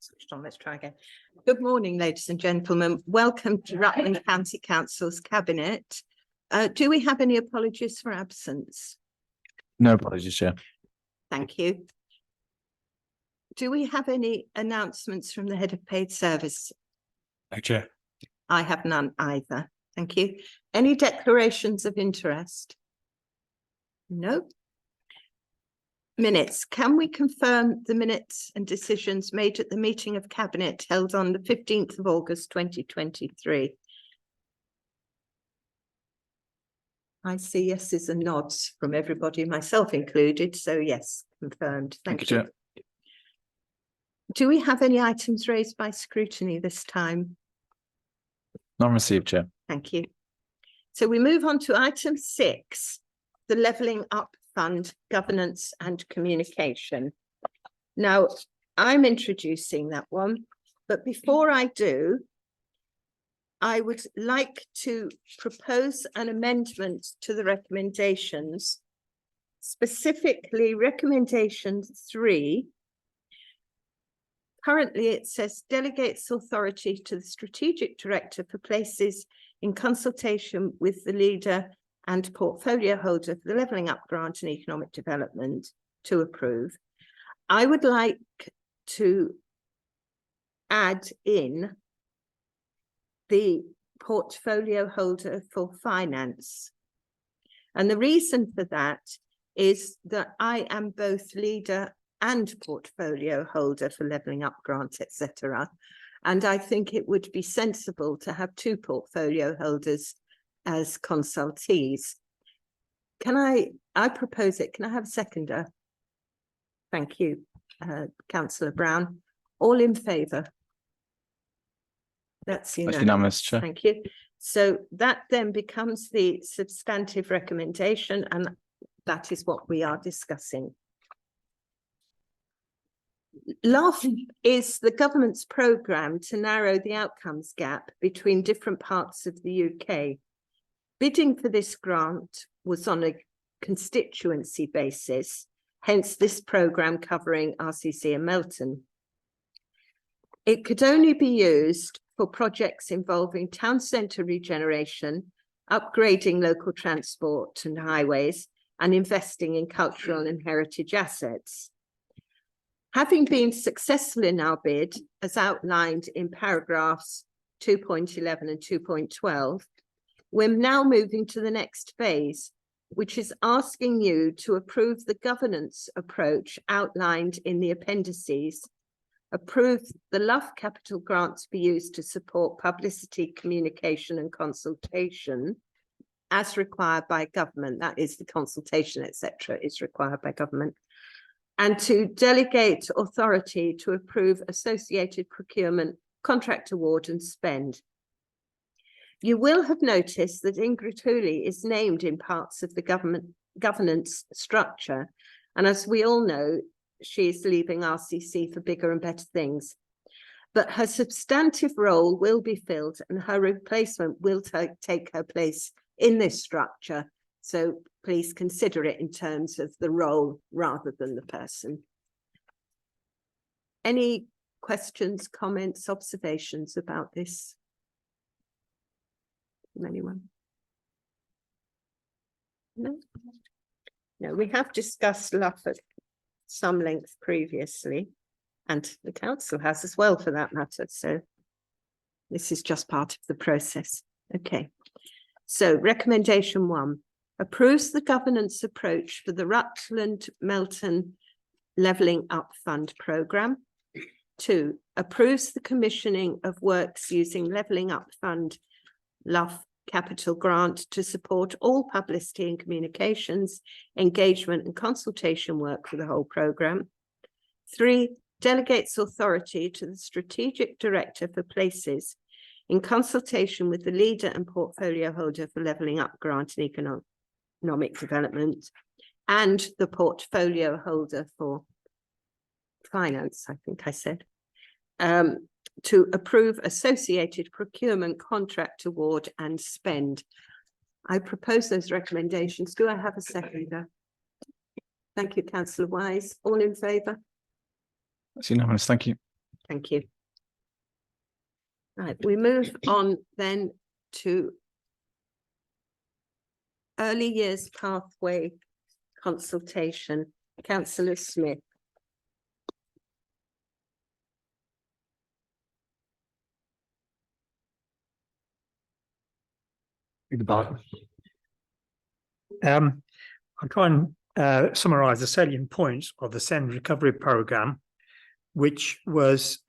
switched on. Let's try again. Good morning, ladies and gentlemen. Welcome to Rutland County Council's Cabinet. Do we have any apologies for absence? No apologies, Chair. Thank you. Do we have any announcements from the Head of Paid Service? No, Chair. I have none either. Thank you. Any declarations of interest? No. Minutes. Can we confirm the minutes and decisions made at the meeting of Cabinet held on the 15th of August 2023? I see yeses and nods from everybody, myself included. So yes, confirmed. Thank you. Chair. Do we have any items raised by scrutiny this time? None received, Chair. Thank you. So we move on to item 6, the Levelling Up Fund Governance and Communication. Now, I'm introducing that one, but before I do, I would like to propose an amendment to the recommendations, specifically recommendation 3. Currently, it says delegates authority to the strategic director for places in consultation with the leader and portfolio holder for the Levelling Up Grant and Economic Development to approve. I would like to add in the portfolio holder for finance. And the reason for that is that I am both leader and portfolio holder for Levelling Up Grants, etc. And I think it would be sensible to have 2 portfolio holders as consultees. Can I propose it? Can I have a seconder? Thank you, Councillor Brown. All in favour? That's unanimous. That's unanimous, Chair. Thank you. So that then becomes the substantive recommendation, and that is what we are discussing. LUF is the government's programme to narrow the outcomes gap between different parts of the UK. Bidding for this grant was on a constituency basis, hence this programme covering RCC and Melton. It could only be used for projects involving town centre regeneration, upgrading local transport and highways, and investing in cultural and heritage assets. Having been successful in our bid, as outlined in paragraphs 2.11 and 2.12, we're now moving to the next phase, which is asking you to approve the governance approach outlined in the appendices, approve the LUF capital grant to be used to support publicity, communication and consultation as required by government. That is, the consultation, etc., is required by government. And to delegate authority to approve associated procurement, contract award and spend. You will have noticed that Ingrid Hooley is named in parts of the governance structure. And as we all know, she is leaving RCC for bigger and better things. But her substantive role will be filled and her replacement will take her place in this structure. So please consider it in terms of the role rather than the person. Any questions, comments, observations about this? From anyone? No? No, we have discussed LUF at some length previously, and the council has as well for that matter. So this is just part of the process. Okay. So recommendation 1. Approves the governance approach for the Rutland Melton Levelling Up Fund programme. 2. Approves the commissioning of works using Levelling Up Fund LUF capital grant to support all publicity and communications, engagement and consultation work for the whole programme. 3. Delegates authority to the strategic director for places in consultation with the leader and portfolio holder for Levelling Up Grant and Economic Development, and the portfolio holder for finance, I think I said, to approve associated procurement, contract award and spend. I propose those recommendations. Do I have a seconder? Thank you, Councillor Wise. All in favour? That's unanimous. Thank you. Thank you. Right, we move on then to early years pathway consultation. Councillor Smith. I'll try and summarise the salient points of the SEND recovery programme, which was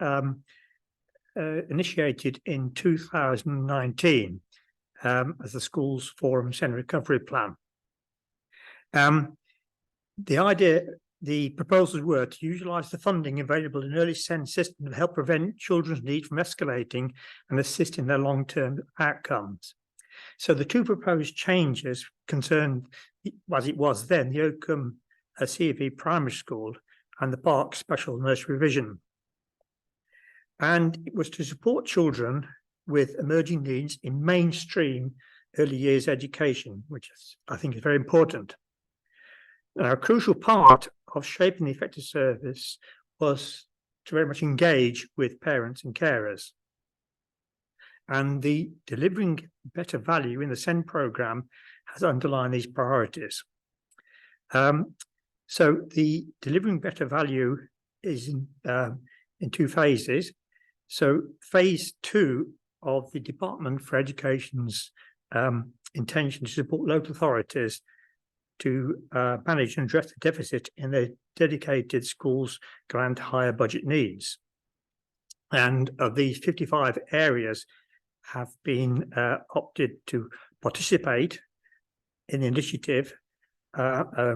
initiated in 2019 as the Schools Forum SEND recovery plan. The proposals were to utilise the funding available in early SEND system to help prevent children's need from escalating and assist in their long-term outcomes. So the two proposed changes concerned, as it was then, the Oakham CFE Primary School and the Park Special Nursery Revision. And it was to support children with emerging needs in mainstream early years education, which I think is very important. Now, a crucial part of shaping the effective service was to very much engage with parents and carers. And the delivering better value in the SEND programme has underlined these priorities. So the delivering better value is in two phases. So phase 2 of the Department for Education's intention to support local authorities to manage and address the deficit in their dedicated schools grant higher budget needs. And of these 55 areas have been opted to participate in the initiative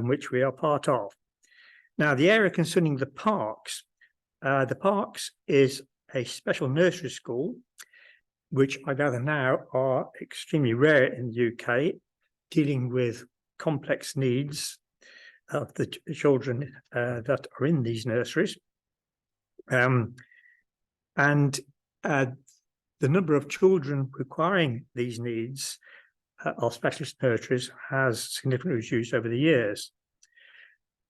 which we are part of. Now, the area concerning the parks is a special nursery school, which I gather now are extremely rare in the UK, dealing with complex needs of the children that are in these nurseries. The number of children requiring these needs of specialist nurseries has significantly reduced over the years.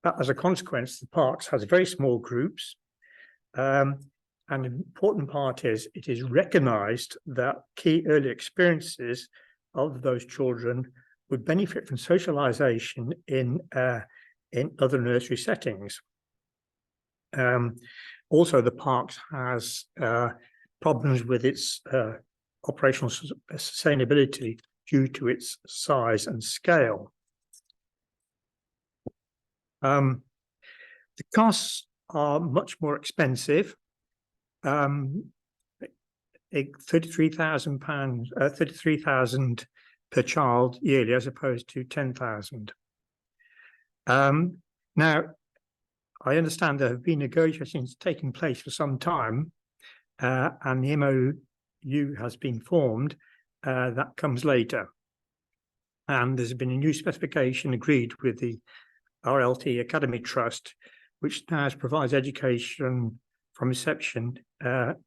But as a consequence, the parks has very small groups. And an important part is it is recognised that key early experiences of those children would benefit from socialisation in other nursery settings. Also, the parks has problems with its operational sustainability due to its size and scale. The costs are much more expensive. £33,000 per child yearly, as opposed to 10,000. Now, I understand there have been negotiations taking place for some time, and the MOU has been formed. That comes later. And there's been a new specification agreed with the RLT Academy Trust, which now provides education from reception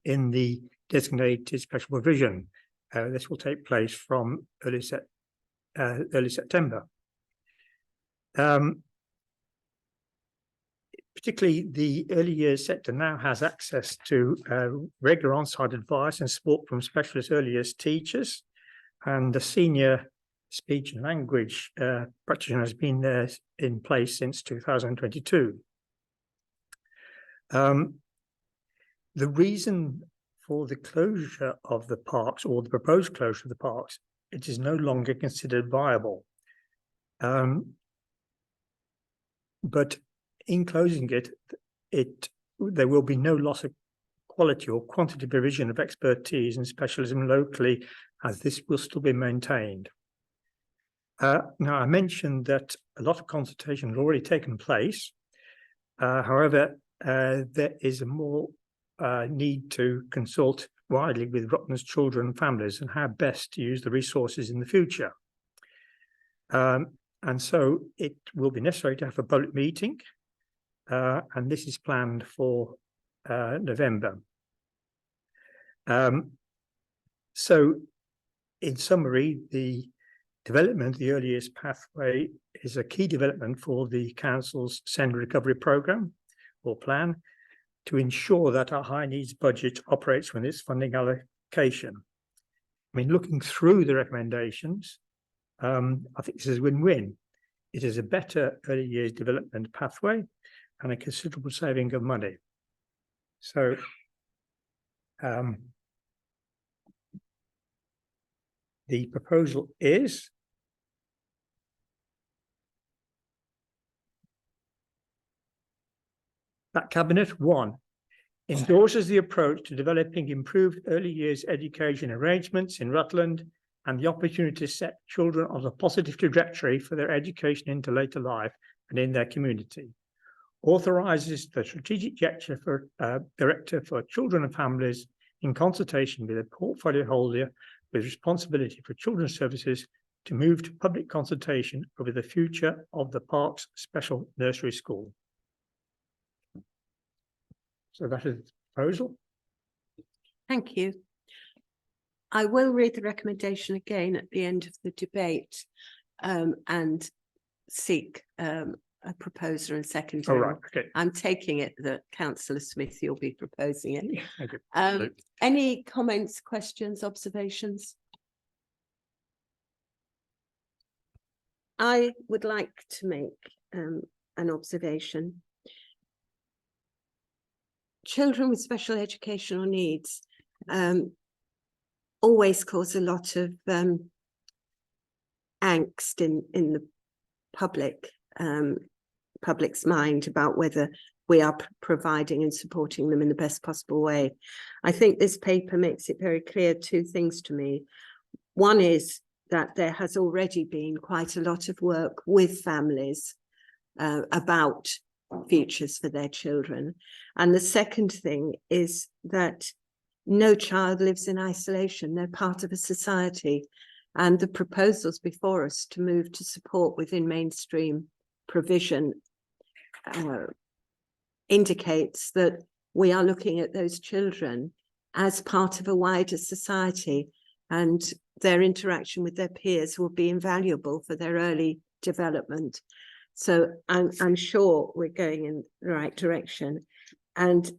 in the designated special provision. This will take place from early September. Particularly the early years sector now has access to regular on-site advice and support from specialist early years teachers, and the senior speech and language practitioner has been there in place since 2022. The reason for the closure of the parks, or the proposed closure of the parks, it is no longer considered viable. But in closing there will be no loss of quality or quantity provision of expertise and specialism locally, as this will still be maintained. Now, I mentioned that a lot of consultation has already taken place. However, there is a more need to consult widely with Rutland's children and families and how best to use the resources in the future. And so it will be necessary to have a public meeting, and this is planned for November. So in summary, the development of the early years pathway is a key development for the Council's SEND recovery programme or plan, to ensure that our high needs budget operates within its funding allocation. I mean, looking through the recommendations, I think this is a win-win. It is a better early years development pathway and a considerable saving of money. So, the proposal is that Cabinet, 1, endorses the approach to developing improved early years education arrangements in Rutland and the opportunity to set children on a positive trajectory for their education into later life and in their community. Authorises the strategic director for children and families in consultation with a portfolio holder with responsibility for children's services to move to public consultation over the future of the Parks Special Nursery School. So that is the proposal. Thank you. I will read the recommendation again at the end of the debate and seek a proposer and seconder. All right, okay. I'm taking it that Councillor Smith, you'll be proposing it. Thank you. Any comments, questions, observations? I would like to make an observation. Children with special educational needs always cause a lot of angst in the public's mind about whether we are providing and supporting them in the best possible way. I think this paper makes it very clear 2 things to me. One is that there has already been quite a lot of work with families about futures for their children. And the second thing is that no child lives in isolation. They're part of a society. And the proposals before us to move to support within mainstream provision indicates that we are looking at those children as part of a wider society, and their interaction with their peers will be invaluable for their early development. So I'm sure we're going in the right direction. And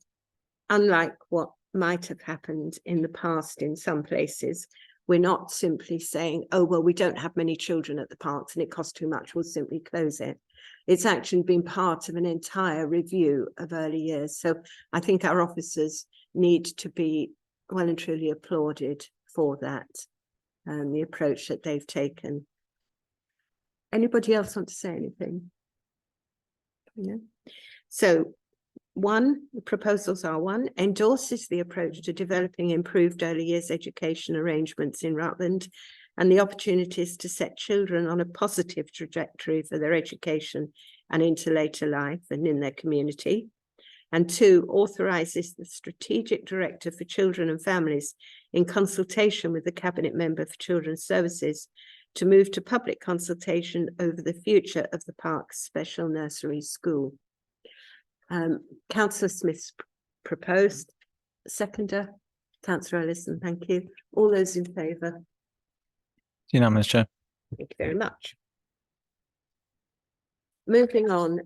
unlike what might have happened in the past in some places, we're not simply saying, oh, well, we don't have many children at the parks and it costs too much, we'll simply close it. It's actually been part of an entire review of early years. So I think our officers need to be well and truly applauded for that, and the approach that they've taken. Anybody else want to say anything? No. So 1, the proposals are 1, endorses the approach to developing improved early years education arrangements in Rutland and the opportunities to set children on a positive trajectory for their education and into later life and in their community. And 2, authorises the strategic director for children and families in consultation with the cabinet member for children's services to move to public consultation over the future of the Parks Special Nursery School. Councillor Smith's proposed, seconder, Councillor Ellison, thank you. All those in favour? Unanimous, Chair. Thank you very much. Moving on,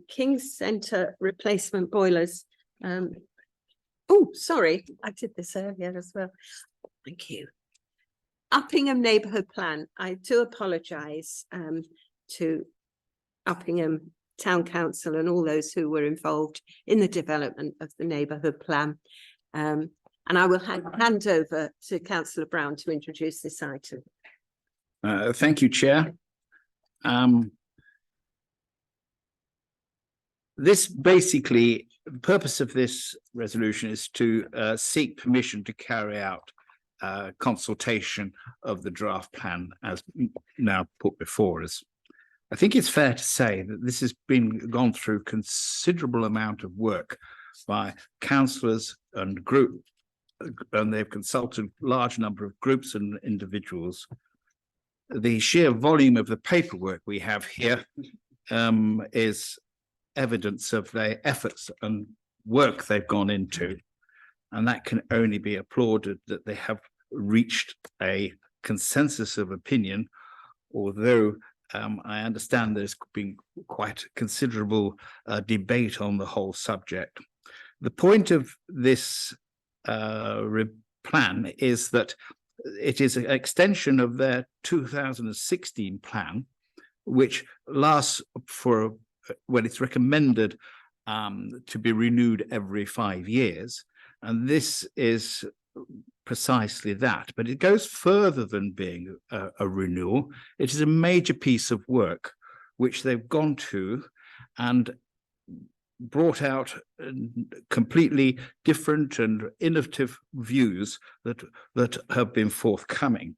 King's Centre replacement boilers. Oh, sorry, I did this earlier as well. Thank you. Uppingham Neighbourhood Plan. I do apologise to Uppingham Town Council and all those who were involved in the development of the neighbourhood plan. And I will hand over to Councillor Brown to introduce this item. Thank you, Chair. This basically, the purpose of this resolution is to seek permission to carry out consultation of the draft plan as now put before us. I think it's fair to say that this has gone through considerable amount of work by councillors and and they've consulted large number of groups and individuals. The sheer volume of the paperwork we have here is evidence of their efforts and work they've gone into, and that can only be applauded that they have reached a consensus of opinion, although I understand there's been quite considerable debate on the whole subject. The point of this plan is that it is an extension of their 2016 plan, which lasts for when it's recommended to be renewed every 5 years. And this is precisely that, but it goes further than being a renewal. It is a major piece of work which they've gone to and brought out completely different and innovative views that have been forthcoming.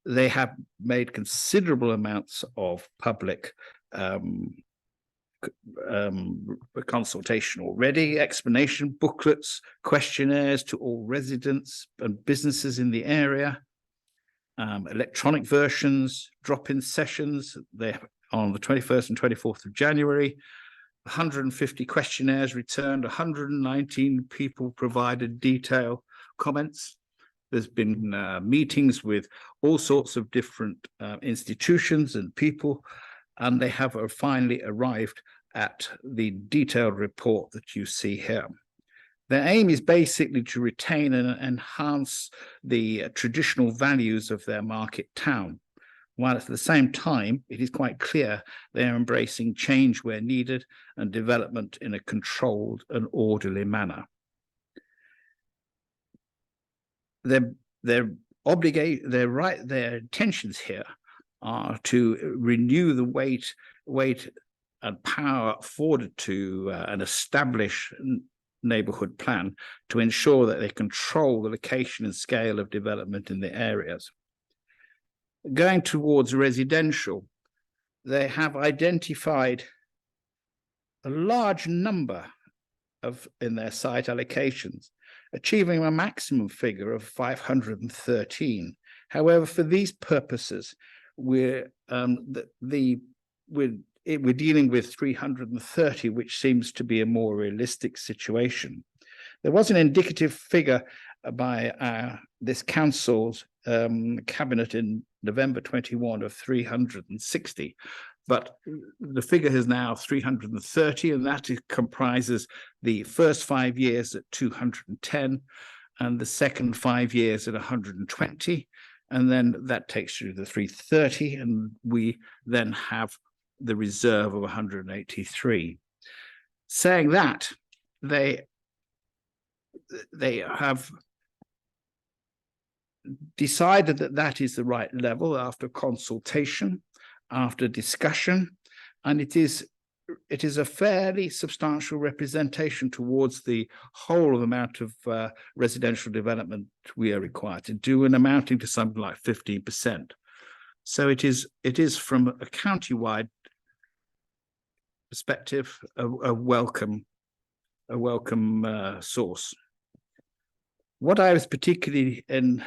They have made considerable amounts of public consultation already, explanation booklets, questionnaires to all residents and businesses in the area, electronic versions, drop-in sessions. They're on the 21st and 24th of January. 150 questionnaires returned, 119 people provided detailed comments. There's been meetings with all sorts of different institutions and people, and they have finally arrived at the detailed report that you see here. Their aim is basically to retain and enhance the traditional values of their market town, while at the same time, it is quite clear they are embracing change where needed and development in a controlled and orderly manner. Their intentions here are to renew the weight and power afforded to an established neighbourhood plan to ensure that they control the location and scale of development in the areas. Going towards residential, they have identified a large number in their site allocations, achieving a maximum figure of 513. However, for these purposes, we're dealing with 330, which seems to be a more realistic situation. There was an indicative figure by this council's cabinet in November 21 of 360, but the figure is now 330, and that comprises the first 5 years at 210 and the second 5 years at 120, and then that takes you to the 330, and we then have the reserve of 183. Saying that, they have decided that that is the right level after consultation, after discussion, and it is a fairly substantial representation towards the whole amount of residential development we are required to do, and amounting to something like 15%. So it is from a county-wide perspective a welcome source. What I was particularly and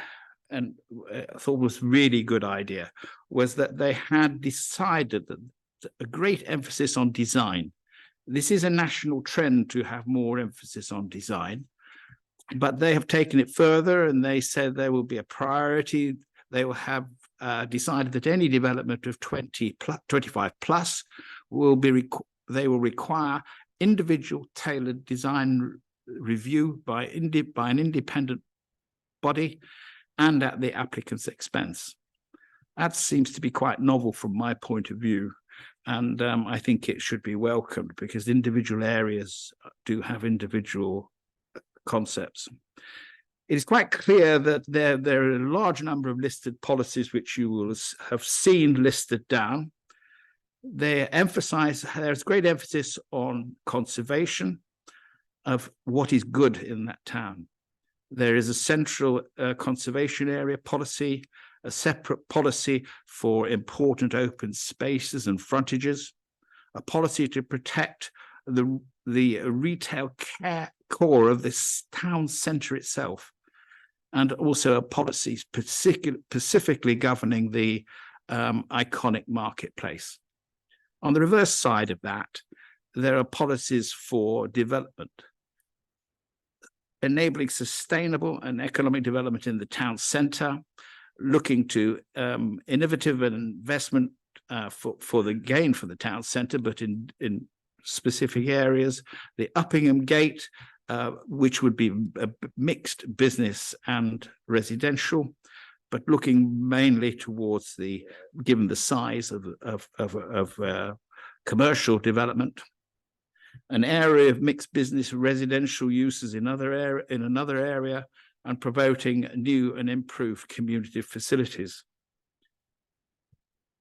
thought was really good idea was that they had decided that a great emphasis on design. This is a national trend to have more emphasis on design, but they have taken it further, and they said there will be a priority. They will have decided that any development of 25 plus they will require individual tailored design review by an independent body and at the applicant's expense. That seems to be quite novel from my point of view, and I think it should be welcomed because individual areas do have individual concepts. It is quite clear that there are a large number of listed policies which you will have seen listed down. They emphasize, there's great emphasis on conservation of what is good in that town. There is a central conservation area policy, a separate policy for important open spaces and frontages, a policy to protect the retail core of this town centre itself, and also a policy specifically governing the iconic marketplace. On the reverse side of that, there are policies for development, enabling sustainable and economic development in the town centre, looking to innovative investment for the gain for the town centre, but in specific areas, the Uppingham Gate, which would be a mixed business and residential, but looking mainly towards given the size of commercial development. An area of mixed business residential uses in another area, and promoting new and improved community facilities.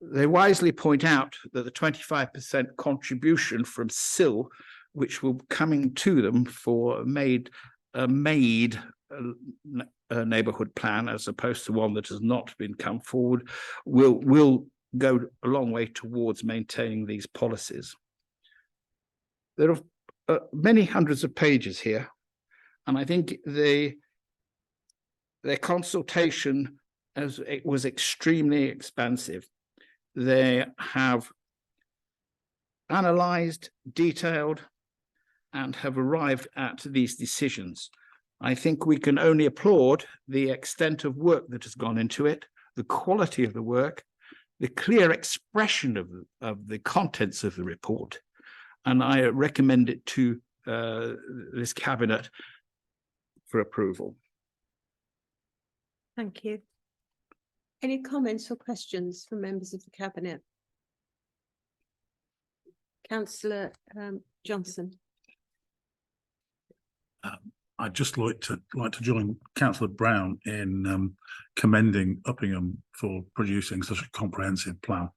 They wisely point out that the 25% contribution from SIL, which will coming to them for a neighbourhood plan, as opposed to one that has not been come forward, will go a long way towards maintaining these policies. There are many hundreds of pages here, and I think their consultation was extremely expansive. They have analysed, detailed, and have arrived at these decisions. I think we can only applaud the extent of work that has gone into it, the quality of the work, the clear expression of the contents of the report, and I recommend it to this cabinet for approval. Thank you. Any comments or questions from members of the cabinet? Councillor Johnson. I'd just like to join Councillor Brown in commending Uppingham for producing such a comprehensive plan.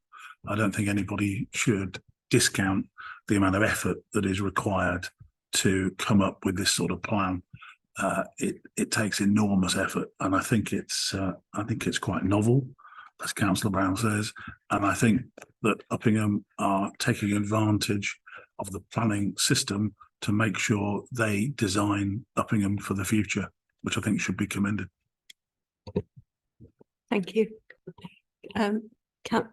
I don't think anybody should discount the amount of effort that is required to come up with this sort of plan. It takes enormous effort, and I think it's quite novel, as Councillor Brown says, and I think that Uppingham are taking advantage of the planning system to make sure they design Uppingham for the future, which I think should be commended. Thank you.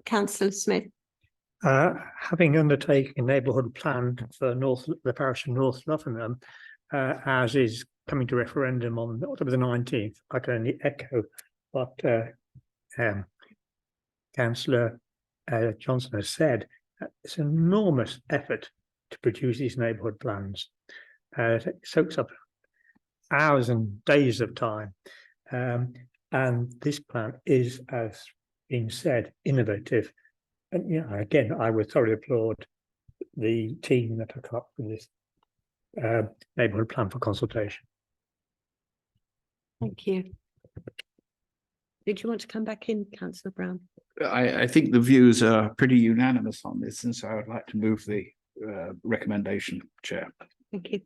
Councillor Smith. Having undertaken a neighbourhood plan for the parish of North Luffingham, as is coming to referendum on October the 19th, I can only echo what Councillor Johnson has said. It's an enormous effort to produce these neighbourhood plans. It soaks up hours and days of time. And this plan is, as being said, innovative. And you know, again, I would thoroughly applaud the team that took up with this neighbourhood plan for consultation. Thank you. Did you want to come back in, Councillor Brown? I think the views are pretty unanimous on this, and so I would like to move the recommendation, Chair. Thank you.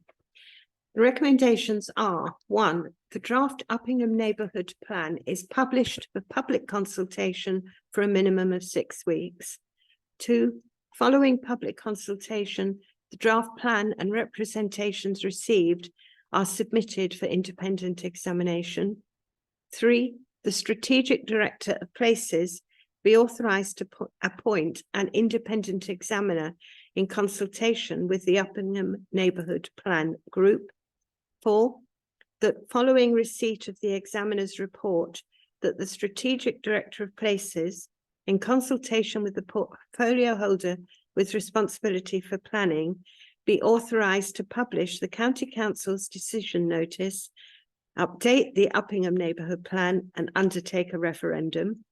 The recommendations are: 1, the draft Uppingham neighbourhood plan is published for public consultation for a minimum of 6 weeks. 2, following public consultation, the draft plan and representations received are submitted for independent examination. 3, the strategic director of places be authorised to appoint an independent examiner in consultation with the Uppingham neighbourhood plan group. 4, that following receipt of the examiner's report, that the strategic director of places, in consultation with the portfolio holder with responsibility for planning, be authorised to publish the County Council's decision notice, update the Uppingham neighbourhood plan and undertake a referendum.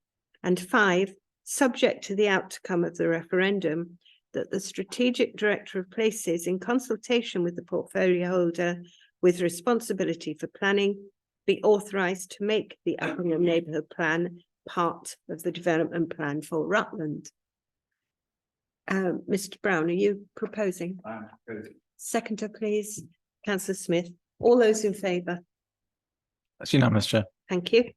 And 5, subject to the outcome of the referendum, that the strategic director of places, in consultation with the portfolio holder with responsibility for planning, be authorised to make the Uppingham neighbourhood plan part of the development plan for Rutland. Mr. Brown, are you proposing? Seconder, please. Councillor Smith. All those in favour? That's unanimous, Chair. Thank you.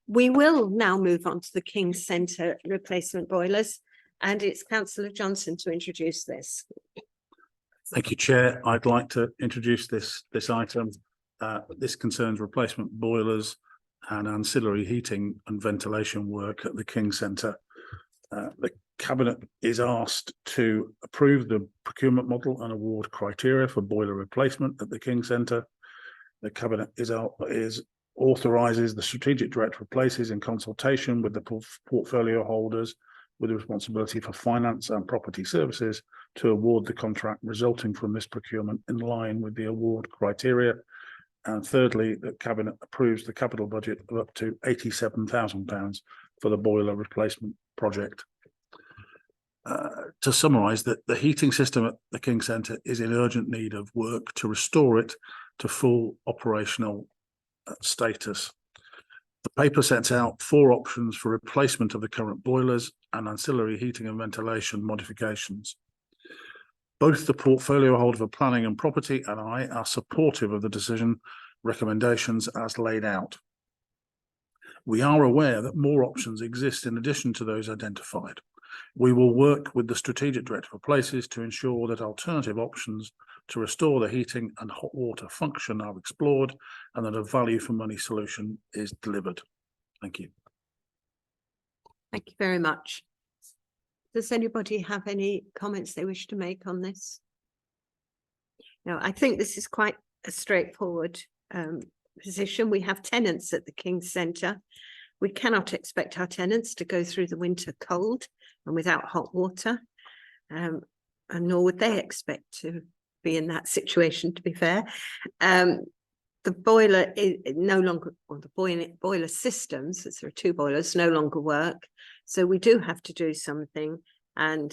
We will now move on to the King's Centre replacement boilers, and it's Councillor Johnson to introduce this. Thank you, Chair. I'd like to introduce this item. This concerns replacement boilers and ancillary heating and ventilation work at the King Centre. The Cabinet is asked to approve the procurement model and award criteria for boiler replacement at the King Centre. The Cabinet authorises the strategic director of places, in consultation with the portfolio holders with the responsibility for finance and property services, to award the contract resulting from this procurement in line with the award criteria. And thirdly, that Cabinet approves the capital budget of up to £87,000 for the boiler replacement project. To summarise, that the heating system at the King Centre is in urgent need of work to restore it to full operational status. The paper sets out 4 options for replacement of the current boilers and ancillary heating and ventilation modifications. Both the portfolio holder for planning and property and I are supportive of the decision recommendations as laid out. We are aware that more options exist in addition to those identified. We will work with the Strategic Director for Places to ensure that alternative options to restore the heating and hot water function are explored and that a value for money solution is delivered. Thank you. Thank you very much. Does anybody have any comments they wish to make on this? No, I think this is quite a straightforward position. We have tenants at the King's Centre. We cannot expect our tenants to go through the winter cold and without hot water, and nor would they expect to be in that situation, to be fair. The boiler is no longer, or the boiler systems, as there are 2 boilers, no longer work. So we do have to do something, and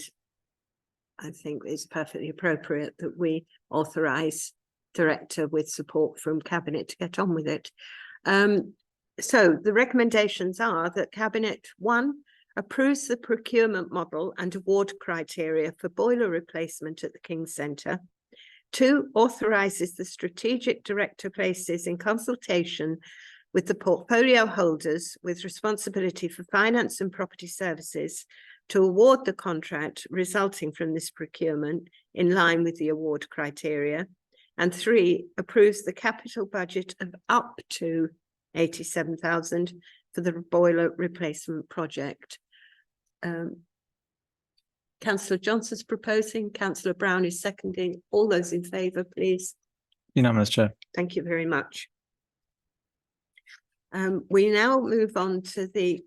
I think it's perfectly appropriate that we authorise Director with support from Cabinet to get on with it. So the recommendations are that Cabinet 1 approves the procurement model and award criteria for boiler replacement at the King's Centre. 2, authorises the Strategic Director Places in consultation with the portfolio holders with responsibility for finance and property services to award the contract resulting from this procurement in line with the award criteria. And 3, approves the capital budget of up to 87,000 for the boiler replacement project. Councillor Johnson's proposing, Councillor Brown is seconding. All those in favour, please. Unanimous, Chair. Thank you very much. We now move on to the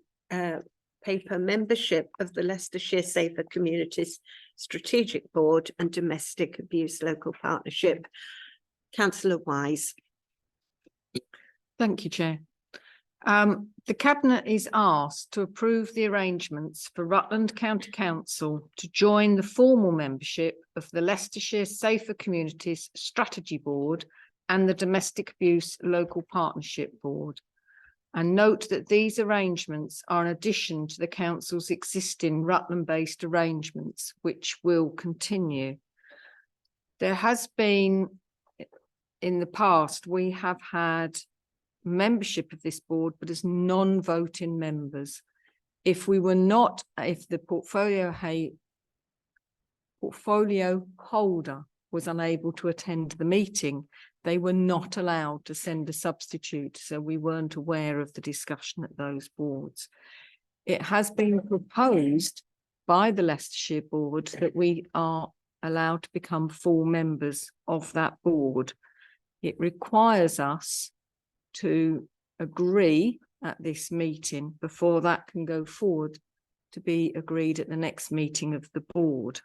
paper membership of the Leicestershire Safer Communities Strategic Board and Domestic Abuse Local Partnership. Councillor Wise. Thank you, Chair. The Cabinet is asked to approve the arrangements for Rutland County Council to join the formal membership of the Leicestershire Safer Communities Strategy Board and the Domestic Abuse Local Partnership Board. And note that these arrangements are in addition to the Council's existing Rutland-based arrangements, which will continue. There has been, in the past, we have had membership of this board, but as non-voting members. If the portfolio holder was unable to attend the meeting, they were not allowed to send a substitute, so we weren't aware of the discussion at those boards. It has been proposed by the Leicestershire board that we are allowed to become full members of that board. It requires us to agree at this meeting before that can go forward to be agreed at the next meeting of the board.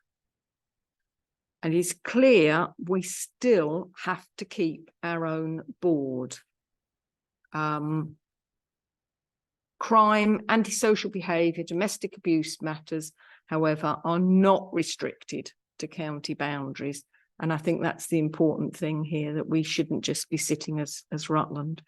And it's clear we still have to keep our own board. Crime, antisocial behaviour, domestic abuse matters, however, are not restricted to county boundaries. And I think that's the important thing here, that we shouldn't just be sitting as Rutland.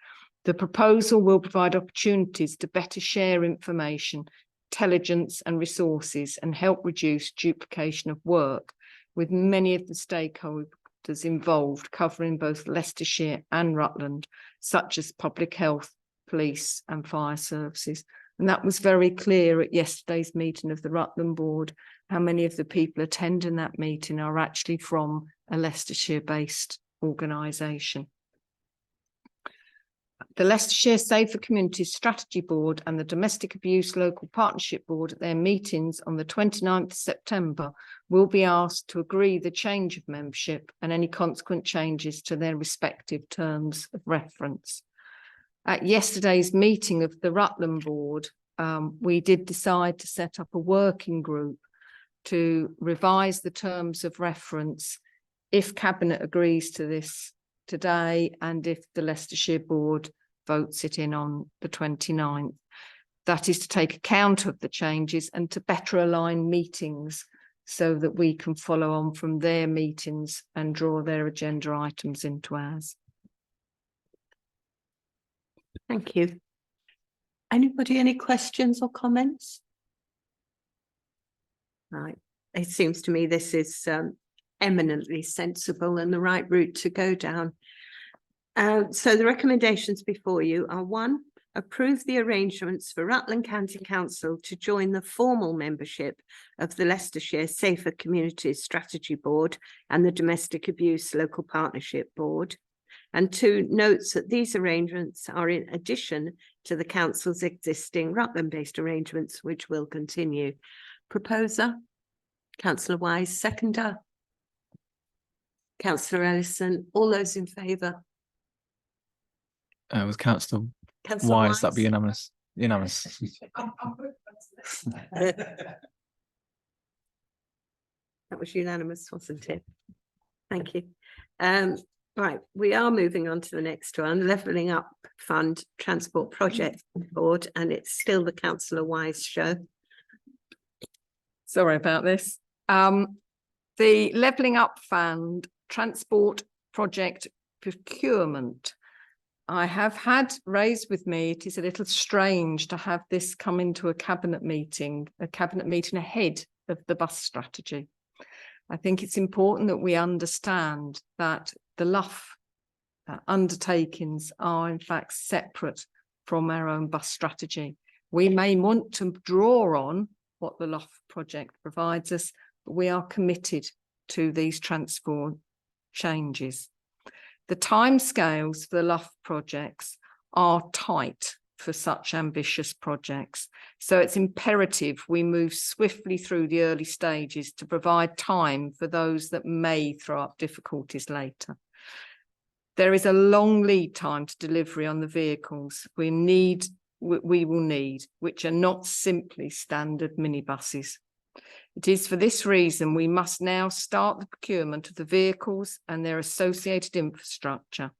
The proposal will provide opportunities to better share information, intelligence and resources and help reduce duplication of work with many of the stakeholders involved, covering both Leicestershire and Rutland, such as public health, police and fire services. And that was very clear at yesterday's meeting of the Rutland board, how many of the people attending that meeting are actually from a Leicestershire-based organisation. The Leicestershire Safer Communities Strategy Board and the Domestic Abuse Local Partnership Board at their meetings on the 29th of September will be asked to agree the change of membership and any consequent changes to their respective terms of reference. At yesterday's meeting of the Rutland board, we did decide to set up a working group to revise the terms of reference if Cabinet agrees to this today and if the Leicestershire Board votes it in on the 29th. That is to take account of the changes and to better align meetings so that we can follow on from their meetings and draw their agenda items into ours. Thank you. Anybody, any questions or comments? Right, it seems to me this is eminently sensible and the right route to go down. So the recommendations before you are: 1, approve the arrangements for Rutland County Council to join the formal membership of the Leicestershire Safer Communities Strategy Board and the Domestic Abuse Local Partnership Board. And 2, notes that these arrangements are in addition to the council's existing Rutland-based arrangements, which will continue. Proposer, Councillor Wise, seconder. Councillor Ellison, all those in favour? Was Councillor Councillor Wise, that'd be Wise? unanimous. Unanimous. That was unanimous, wasn't it? Thank you. Right, we are moving on to the next one, Levelling Up Fund Transport Project Board, and it's still the Councillor Wise show. Sorry about this. The Levelling Up Fund Transport Project Procurement. I have had raised with me, it is a little strange to have this come into a cabinet meeting ahead of the bus strategy. I think it's important that we understand that the LUF undertakings are in fact separate from our own bus strategy. We may want to draw on what the LUF project provides us, but we are committed to these transport changes. The timescales for the LUF projects are tight for such ambitious projects. So it's imperative we move swiftly through the early stages to provide time for those that may throw up difficulties later. There is a long lead time to delivery on the vehicles we will need, which are not simply standard minibuses. It is for this reason we must now start the procurement of the vehicles and their associated infrastructure.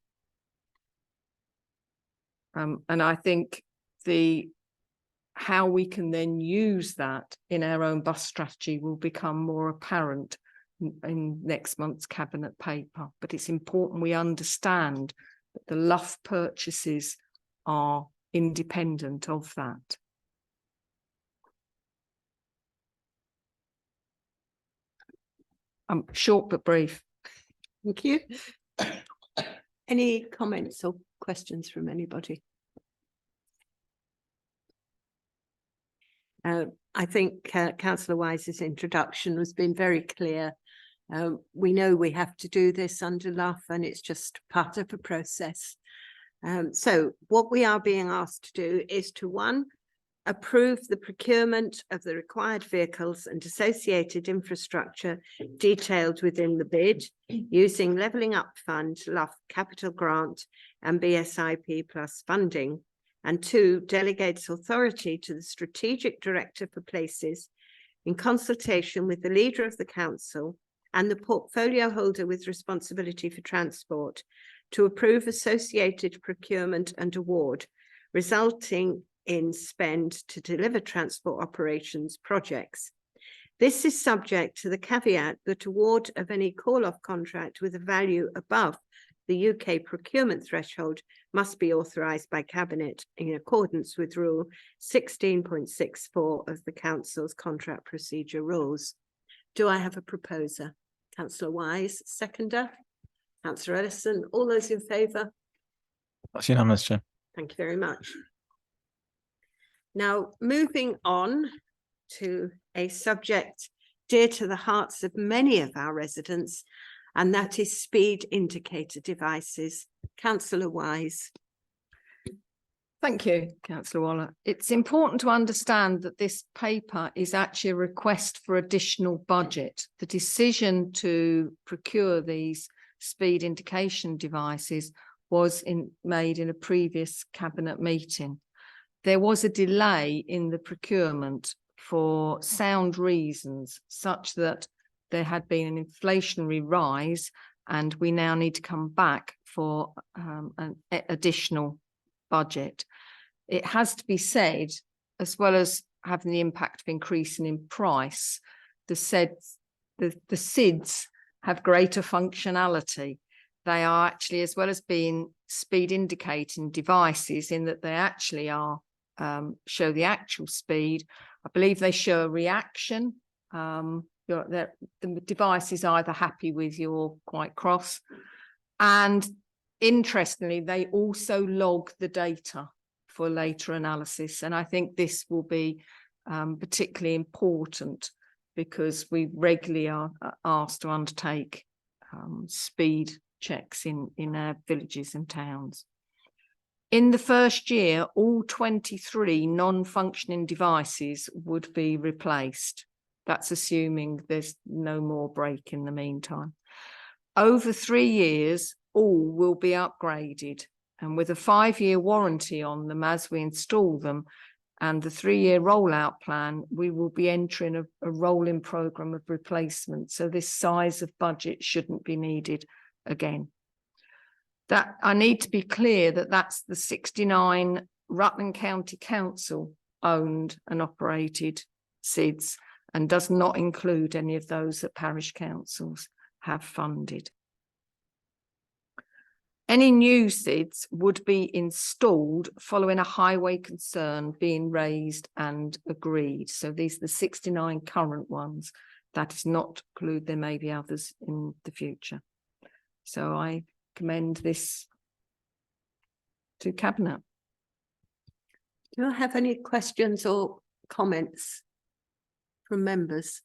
And I think how we can then use that in our own bus strategy will become more apparent in next month's cabinet paper. But it's important we understand that the LUF purchases are independent of that. Short but brief. Thank you. Any comments or questions from anybody? I think Councillor Wise's introduction has been very clear. We know we have to do this under LUF and it's just part of a process. So what we are being asked to do is to, 1, approve the procurement of the required vehicles and associated infrastructure detailed within the bid using Levelling Up Fund, LUF Capital Grant and BSIP plus funding. And 2, delegates authority to the Strategic Director for Places in consultation with the leader of the council and the portfolio holder with responsibility for transport to approve associated procurement and award, resulting in spend to deliver transport operations projects. This is subject to the caveat that award of any call-off contract with a value above the UK procurement threshold must be authorised by Cabinet in accordance with Rule 16.64 of the Council's Contract Procedure Rules. Do I have a proposer? Councillor Wise, seconder. Councillor Ellison, all those in favour? That's unanimous, Chair. Thank you very much. Now, moving on to a subject dear to the hearts of many of our residents, and that is speed indicator devices. Councillor Wise. Thank you, Councillor Waller. It's important to understand that this paper is actually a request for additional budget. The decision to procure these speed indication devices was made in a previous cabinet meeting. There was a delay in the procurement for sound reasons, such that there had been an inflationary rise and we now need to come back for an additional budget. It has to be said, as well as having the impact of increasing in price, the SIDS have greater functionality. They are actually, as well as being speed indicating devices, in that they actually are show the actual speed. I believe they show a reaction. The device is either happy with you or quite cross. And interestingly, they also log the data for later analysis. And I think this will be particularly important because we regularly are asked to undertake speed checks in our villages and towns. In the first year, all 23 non-functioning devices would be replaced. That's assuming there's no more break in the meantime. Over 3 years, all will be upgraded, and with a 5-year warranty on them as we install them and the 3-year rollout plan, we will be entering a rolling programme of replacement. So this size of budget shouldn't be needed again. That I need to be clear that that's the 69 Rutland County Council owned and operated SIDS, and does not include any of those that parish councils have funded. Any new SIDS would be installed following a highway concern being raised and agreed. So these are the 69 current ones. That does not include, there may be others in the future. So I commend this to Cabinet. Do you have any questions or comments from members?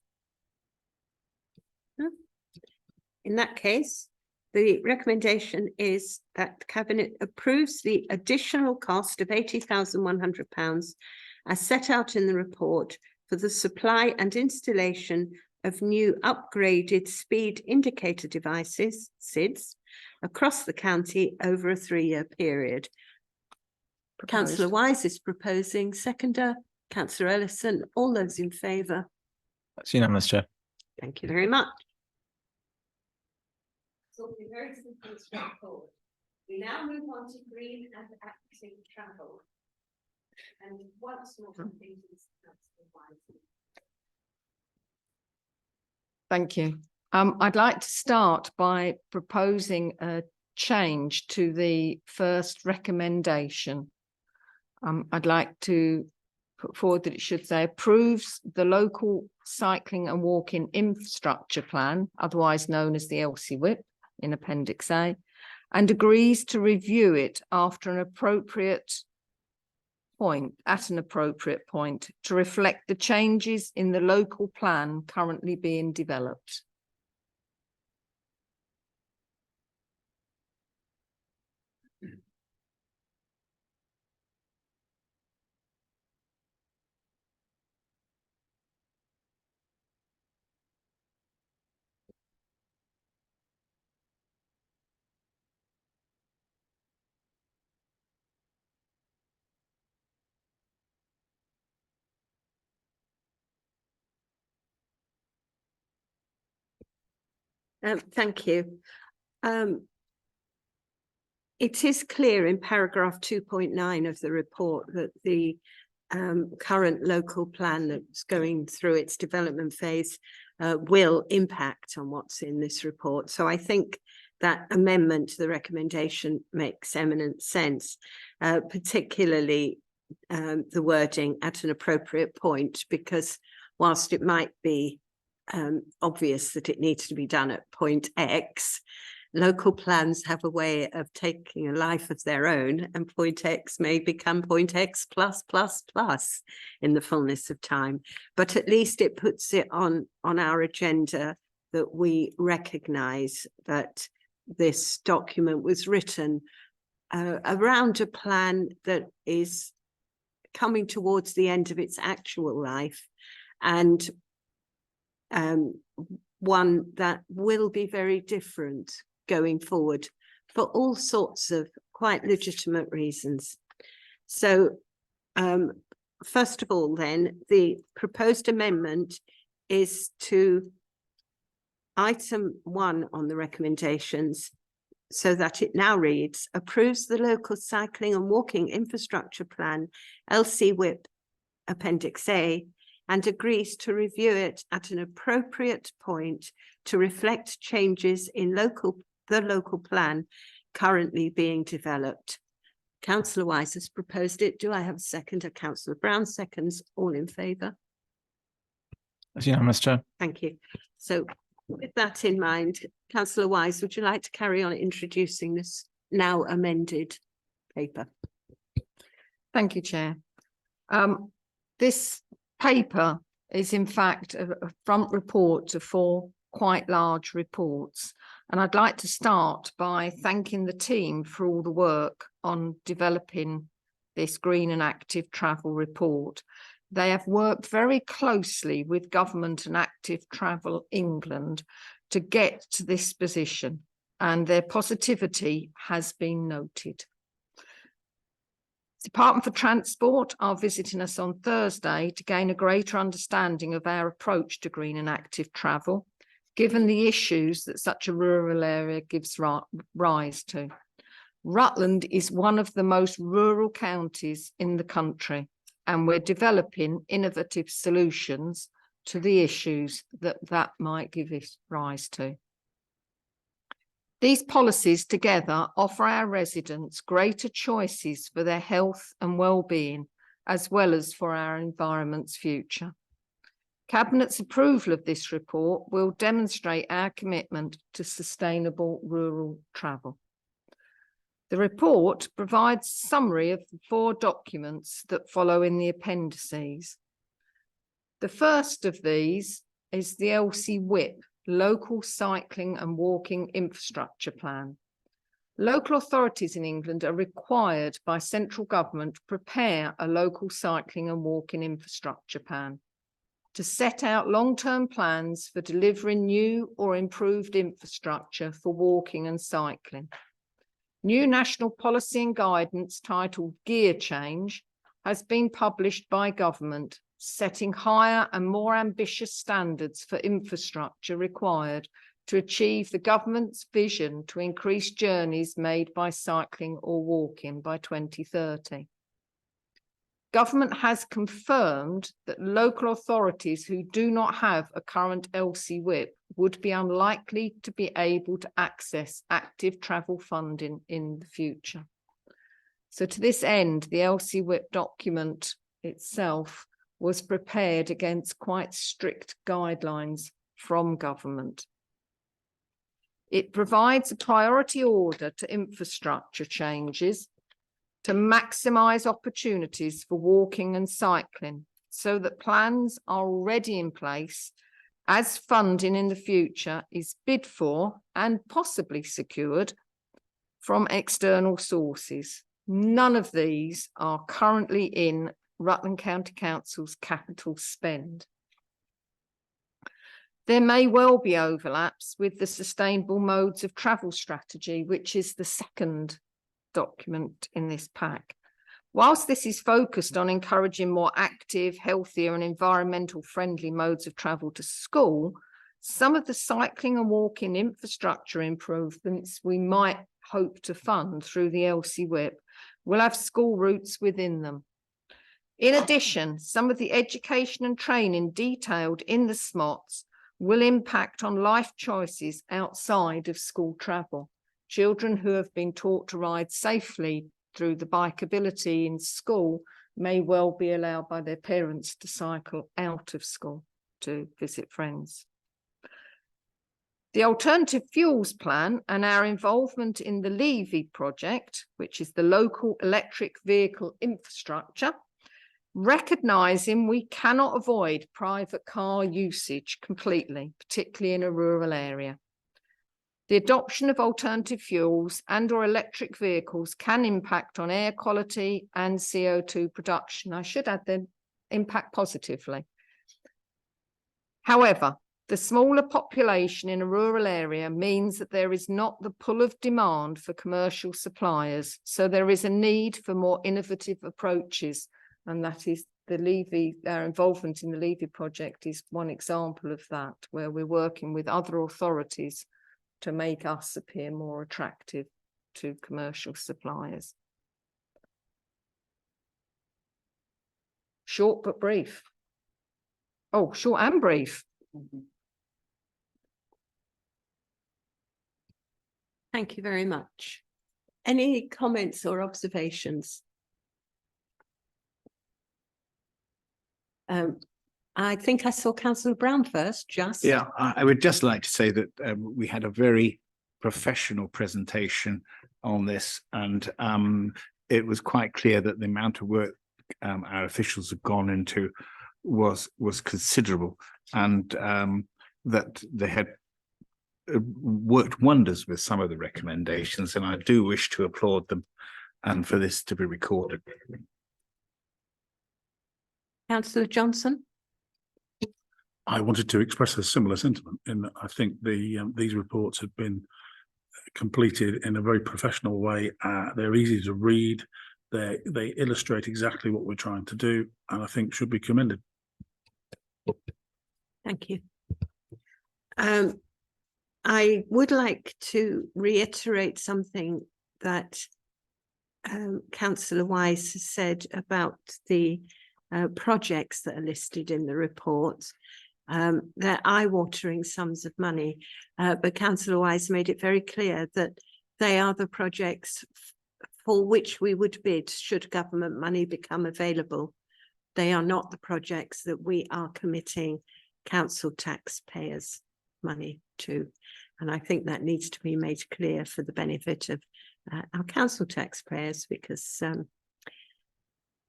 No? In that case, the recommendation is that the Cabinet approves the additional cost of £80,100 as set out in the report for the supply and installation of new upgraded speed indicator devices, SIDS, across the county over a 3-year period. Councillor Wise is proposing, seconder, Councillor Ellison, all those in favour? That's unanimous, Chair. Thank you very much. So it'll be very simple and straightforward. We now move on to green and active travel. And once more, Thank you. I'd like to start by proposing a change to the first recommendation. I'd like to put forward that it should say approves the local cycling and walking infrastructure plan, otherwise known as the LCWIP in Appendix A, and agrees to review it after an appropriate point, at an appropriate point, to reflect the changes in the local plan currently being developed. Thank you. It is clear in paragraph 2.9 of the report that the current local plan that's going through its development phase will impact on what's in this report. So I think that amendment to the recommendation makes eminent sense, particularly the wording at an appropriate point, because whilst it might be obvious that it needs to be done at point X, local plans have a way of taking a life of their own, and point X may become point X plus plus plus in the fullness of time. But at least it puts it on our agenda that we recognise that this document was written around a plan that is coming towards the end of its actual life, and one that will be very different going forward for all sorts of quite legitimate reasons. So first of all, then, the proposed amendment is to item 1 on the recommendations, so that it now reads, approves the local cycling and walking infrastructure plan, LC WIP Appendix A, and agrees to review it at an appropriate point to reflect changes in the local plan currently being developed. Councillor Wise has proposed it. Do I have a second? Councillor Brown seconds. All in favour? That's unanimous, Chair. Thank you. So with that in mind, Councillor Wise, would you like to carry on introducing this now amended paper? Thank you, Chair. This paper is in fact a front report to 4 quite large reports. And I'd like to start by thanking the team for all the work on developing this Green and Active Travel report. They have worked very closely with Government and Active Travel England to get to this position, and their positivity has been noted. The Department for Transport are visiting us on Thursday to gain a greater understanding of our approach to green and active travel, given the issues that such a rural area gives rise to. Rutland is one of the most rural counties in the country, and we're developing innovative solutions to the issues that might give rise to. These policies together offer our residents greater choices for their health and well-being, as well as for our environment's future. Cabinet's approval of this report will demonstrate our commitment to sustainable rural travel. The report provides a summary of the 4 documents that follow in the appendices. The first of these is the LC WIP, Local Cycling and Walking Infrastructure Plan. Local authorities in England are required by central government to prepare a local cycling and walking infrastructure plan to set out long-term plans for delivering new or improved infrastructure for walking and cycling. New national policy and guidance titled Gear Change has been published by government, setting higher and more ambitious standards for infrastructure required to achieve the government's vision to increase journeys made by cycling or walking by 2030. Government has confirmed that local authorities who do not have a current LC WIP would be unlikely to be able to access active travel funding in the future. So to this end, the LC WIP document itself was prepared against quite strict guidelines from government. It provides a priority order to infrastructure changes to maximise opportunities for walking and cycling, so that plans are already in place as funding in the future is bid for and possibly secured from external sources. None of these are currently in Rutland County Council's capital spend. There may well be overlaps with the Sustainable Modes of Travel Strategy, which is the second document in this pack. Whilst this is focused on encouraging more active, healthier and environmental friendly modes of travel to school, some of the cycling and walking infrastructure improvements we might hope to fund through the LC WIP will have school routes within them. In addition, some of the education and training detailed in the SMOTs will impact on life choices outside of school travel. Children who have been taught to ride safely through the bikeability in school may well be allowed by their parents to cycle out of school to visit friends. The Alternative Fuels Plan and our involvement in the Levy project, which is the local electric vehicle infrastructure, recognising we cannot avoid private car usage completely, particularly in a rural area. The adoption of alternative fuels and or electric vehicles can impact on air quality and CO2 production. I should add the impact positively. However, the smaller population in a rural area means that there is not the pull of demand for commercial suppliers. So there is a need for more innovative approaches, and that is the Levy, our involvement in the Levy project is one example of that, where we're working with other authorities to make us appear more attractive to commercial suppliers. Short but brief. Oh, short and brief. Thank you very much. Any comments or observations? I think I saw Councillor Brown first, just. Yeah, I would just like to say that we had a very professional presentation on this, and it was quite clear that the amount of work our officials have gone into was considerable, and that they had worked wonders with some of the recommendations, and I do wish to applaud them and for this to be recorded. Councillor Johnson? I wanted to express a similar sentiment in that I think these reports have been completed in a very professional way. They're easy to read. They illustrate exactly what we're trying to do, and I think should be commended. Thank you. I would like to reiterate something that Councillor Wise has said about the projects that are listed in the report. They're eye-watering sums of money, but Councillor Wise made it very clear that they are the projects for which we would bid should government money become available. They are not the projects that we are committing council taxpayers' money to. And I think that needs to be made clear for the benefit of our council taxpayers, because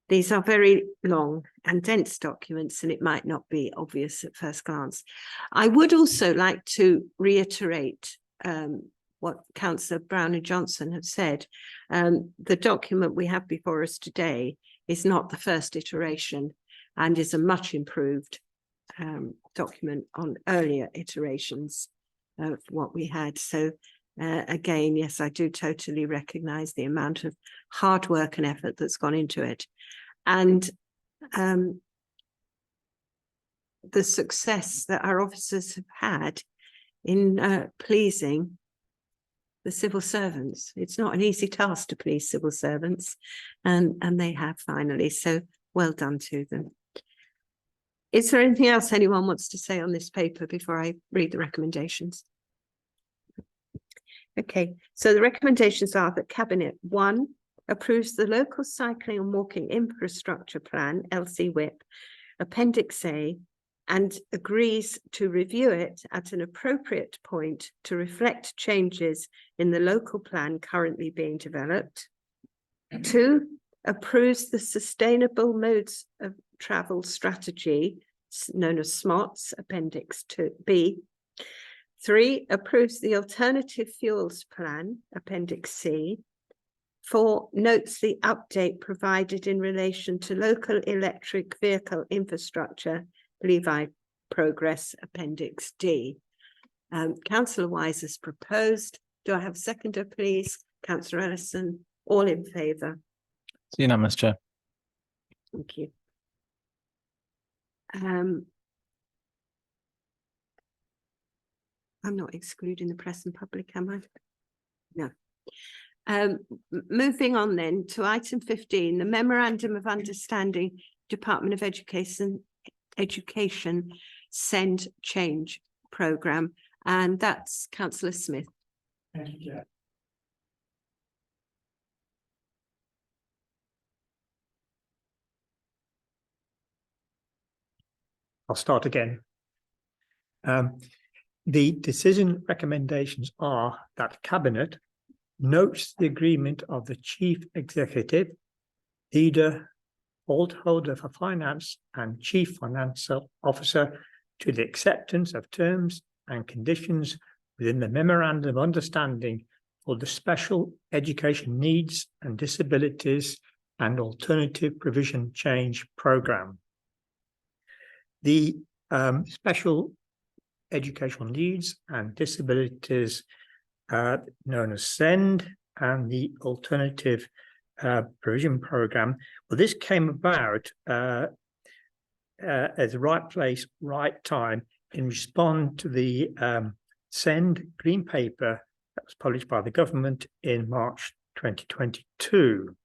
these are very long and dense documents, and it might not be obvious at first glance. I would also like to reiterate what Councillor Brown and Johnson have said. The document we have before us today is not the first iteration and is a much improved document on earlier iterations of what we had. So again, yes, I do totally recognise the amount of hard work and effort that's gone into it. And the success that our officers have had in pleasing the civil servants. It's not an easy task to please civil servants, and they have finally, so well done to them. Is there anything else anyone wants to say on this paper before I read the recommendations? Okay, so the recommendations are that Cabinet 1 approves the local cycling and walking infrastructure plan, LCWIP, Appendix A, and agrees to review it at an appropriate point to reflect changes in the local plan currently being developed. 2, approves the Sustainable Modes of Travel Strategy, known as SMOTS, Appendix B. 3, approves the Alternative Fuels Plan, Appendix C. 4, notes the update provided in relation to local electric vehicle infrastructure, Levi Progress, Appendix D. Councillor Wise has proposed. Do I have a seconder, please? Councillor Ellison, all in favour? It's unanimous, Chair. Thank you. I'm not excluding the press and public, am I? No. Moving on then to item 15, the Memorandum of Understanding, Department of Education Send Change Programme, and that's Councillor Smith. Thank you, Chair. I'll start again. The decision recommendations are that Cabinet notes the agreement of the Chief Executive, Leader, Holder for Finance and Chief Financial Officer to the acceptance of terms and conditions within the Memorandum of Understanding for the Special Education Needs and Disabilities and Alternative Provision Change Programme. The Special Educational Needs and Disabilities known as SEND and the Alternative Provision Programme. Well, this came about as the right place, right time in response to the SEND Green Paper that was published by the government in March 2022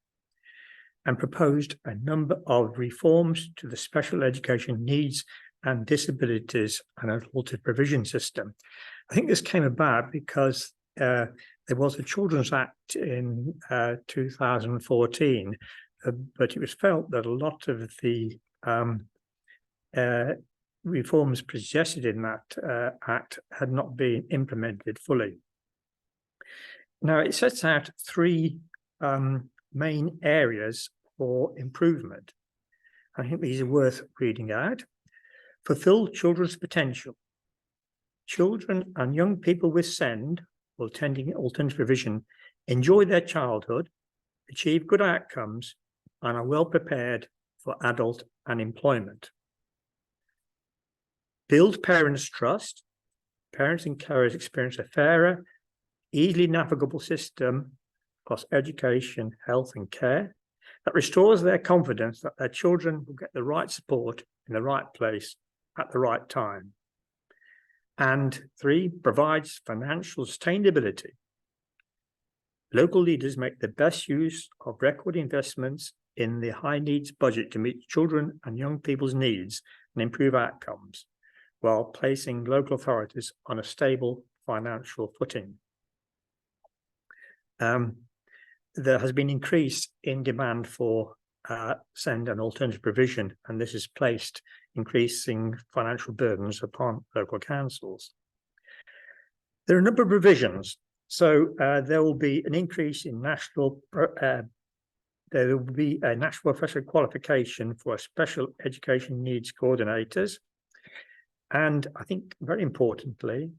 and proposed a number of reforms to the special education needs and disabilities and alternative provision system. I think this came about because there was a Children's Act in 2014, but it was felt that a lot of the reforms suggested in that Act had not been implemented fully. Now, it sets out three main areas for improvement. I think these are worth reading out. Fulfill children's potential. Children and young people with SEND or attending alternative provision enjoy their childhood, achieve good outcomes, and are well prepared for adult and employment. Build parents' trust. Parents and carers experience a fairer, easily navigable system across education, health, and care that restores their confidence that their children will get the right support in the right place at the right time. And 3, provides financial sustainability. Local leaders make the best use of record investments in the high needs budget to meet children and young people's needs and improve outcomes, while placing local authorities on a stable financial footing. There has been increase in demand for SEND and alternative provision, and this has placed increasing financial burdens upon local councils. There are a number of provisions. So there will be an increase in national, there will be a national professional qualification for special education needs coordinators. And I think very importantly,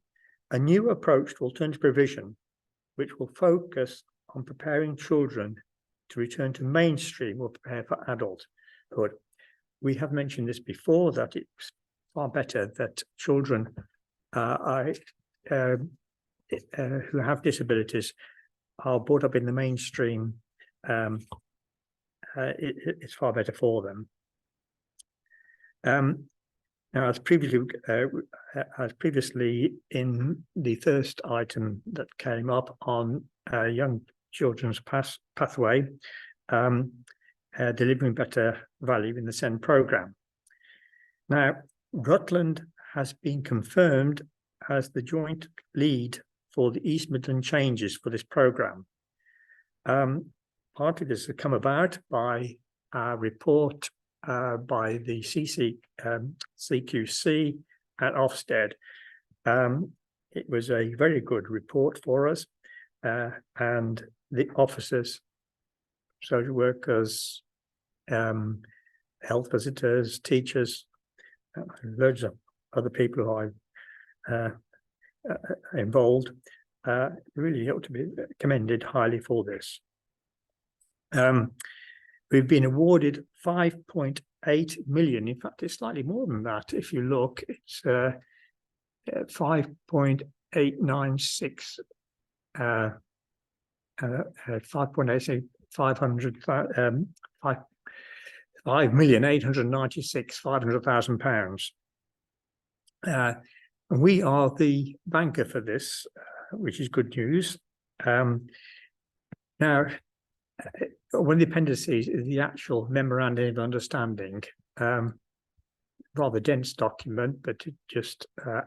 a new approach to alternative provision, which will focus on preparing children to return to mainstream or prepare for adulthood. We have mentioned this before, that it's far better that children who have disabilities are brought up in the mainstream. It's far better for them. Now, as previously in the first item that came up on young children's pathway, delivering better value in the SEND programme. Now, Rutland has been confirmed as the joint lead for the East Midland changes for this programme. Partly this has come about by a report by the CQC at Ofsted. It was a very good report for us, and the officers, social workers, health visitors, teachers, loads of other people who I've involved, really ought to be commended highly for this. We've been awarded 5.8 million. In fact, it's slightly more than that. If you look, it's 5.896, 5,896,500,000 pounds. We are the banker for this, which is good news. Now, one of the appendices is the actual memorandum of understanding. Rather dense document, but it just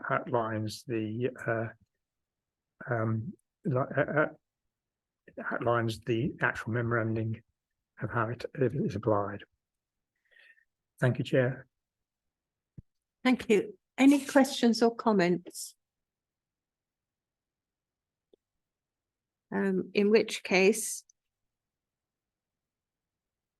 outlines the actual memorandum of how it is applied. Thank you, Chair. Thank you. Any questions or comments? In which case,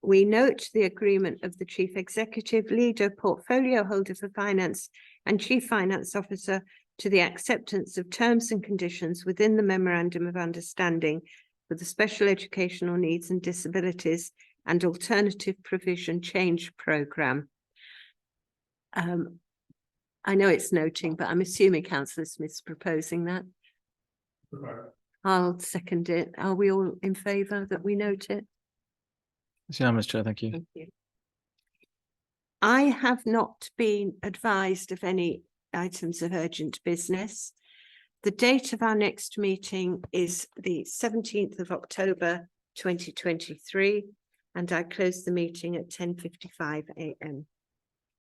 we note the agreement of the Chief Executive, Leader, Portfolio Holder for Finance and Chief Finance Officer to the acceptance of terms and conditions within the Memorandum of Understanding for the Special Educational Needs and Disabilities and Alternative Provision Change Programme. I know it's noting, but I'm assuming Councillor Smith's proposing that. I'll second it. Are we all in favour that we note it? It's unanimous, Chair. Thank you. Thank you. I have not been advised of any items of urgent business. The date of our next meeting is the 17th of October 2023, and I close the meeting at 10:55 a.m.